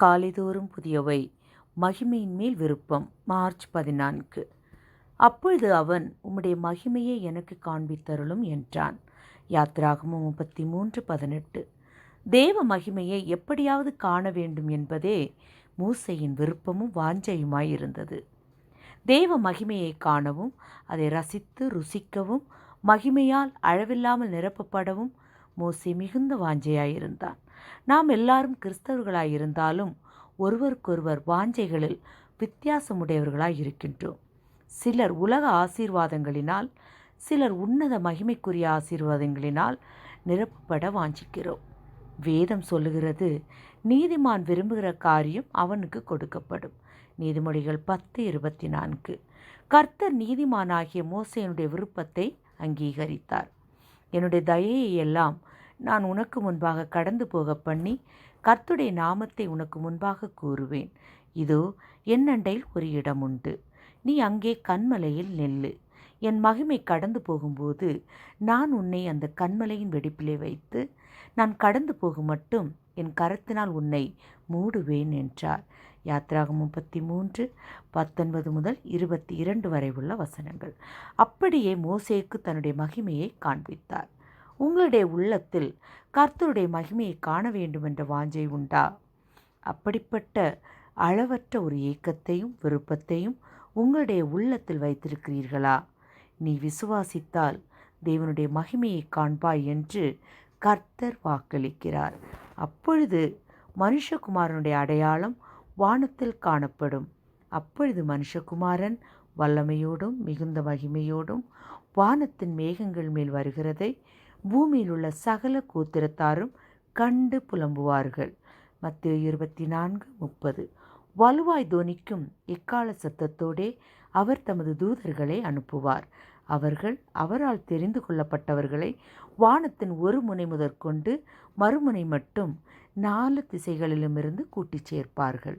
காலைதோறும் புதியவை மகிமையின் மேல் விருப்பம். மார்ச் 14. அப்பொழுது அவன், உம்முடைய மகிமையை எனக்கு காண்பித்தருளும் என்றான். யாத்திராகமம் 33:18. தேவ மகிமையை எப்படியாவது காண வேண்டும் என்பதே மூசையின் விருப்பமும் வாஞ்சையுமாயிருந்தது. தேவ மகிமையை காணவும், அதை ரசித்து ருசிக்கவும், மகிமையால் அளவில்லாமல் நிரப்பப்படவும் மோசே மிகுந்த வாஞ்சையாயிருந்தான். நாம் எல்லாரும் கிறிஸ்தவர்களாயிருந்தாலும் ஒருவருக்கொருவர் வாஞ்சைகளில் வித்தியாசமுடையவர்களாய் இருக்கின்றோம். சிலர் உலக ஆசீர்வாதங்களினால், சிலர் உன்னத மகிமைக்குரிய ஆசீர்வாதங்களினால் நிரப்பப்பட வாஞ்சிக்கிறோம். வேதம் சொல்லுகிறது, நீதிமான் விரும்புகிற காரியம் அவனுக்கு கொடுக்கப்படும். நீதிமொழிகள் 10:24. கர்த்தர் நீதிமானாகிய மோசேயினுடைய விருப்பத்தை அங்கீகரித்தார். என்னுடைய தயையை எல்லாம் நான் உனக்கு முன்பாக கடந்து போக பண்ணி, கர்த்தருடைய நாமத்தை உனக்கு முன்பாக கூறுவேன். இதோ என்னண்டையில் ஒரு இடம் உண்டு, நீ அங்கே கன்மலையில் நெல்லு. என் மகிமை கடந்து போகும்போது நான் உன்னை அந்த கன்மலையின் வெடிப்பிலே வைத்து, நான் கடந்து போகும் மட்டும் என் கரத்தினால் உன்னை மூடுவேன் என்றார். யாத்திராகமம் 33:19-22 வரை உள்ள வசனங்கள். அப்படியே மோசேக்கு தன்னுடைய மகிமையை காண்பித்தார். உங்களுடைய உள்ளத்தில் கர்த்தருடைய மகிமையை காண வேண்டும் என்ற வாஞ்சை உண்டா? அப்படிப்பட்ட அளவற்ற ஒரு ஏக்கத்தையும் விருப்பத்தையும் உங்களுடைய உள்ளத்தில் வைத்திருக்கிறீர்களா? நீ விசுவாசித்தால் தேவனுடைய மகிமையை காண்பாய் என்று கர்த்தர் வாக்களிக்கிறார். அப்பொழுது மனுஷகுமாரனுடைய அடையாளம் வானத்தில் காணப்படும். அப்பொழுது மனுஷகுமாரன் வல்லமையோடும் மிகுந்த மகிமையோடும் வானத்தின் மேகங்கள் மேல் வருகிறதை பூமியில் உள்ள சகல கோத்திரத்தாரும் கண்டு புலம்புவார்கள். மத்தேயு 24:30. வலுவாய் தொனிக்கும் எக்கால சத்தத்தோடே அவர் தமது தூதர்களை அனுப்புவார். அவர்கள் அவரால் தெரிந்து கொள்ளப்பட்டவர்களை வானத்தின் ஒரு முனை முதற்கொண்டு மறுமுனை மட்டும் 4 திசைகளிலுமிருந்து கூட்டிச் சேர்ப்பார்கள்.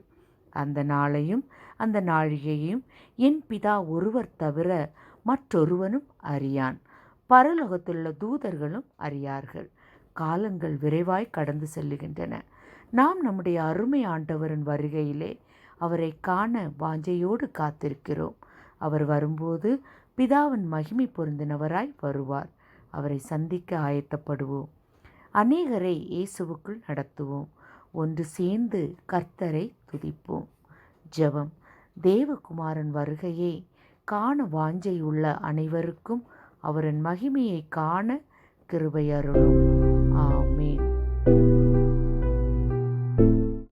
அந்த நாளையும் அந்த நாழிகையையும் என் பிதா ஒருவர் தவிர மற்றொருவனும் அறியான், பரலோகத்திலுள்ள தூதர்களும் அறியார்கள். காலங்கள் விரைவாய் கடந்து செல்லுகின்றன. நாம் நம்முடைய அருமை ஆண்டவரின் வருகையிலே அவரை காண வாஞ்சையோடு காத்திருக்கிறோம். அவர் வரும்போது பிதாவின் மகிமை பொருந்தினவராய் வருவார். அவரை சந்திக்க ஆயத்தப்படுவோம். அநேகரை இயேசுவுக்குள் நடத்துவோம். ஒன்று சேர்ந்து கர்த்தரை துதிப்போம். ஜெபம். தேவகுமாரன் வருகையை காண வாஞ்சையுள்ள அனைவருக்கும் அவரின் மகிமையை காண கிருபை அருளும். ஆமென்.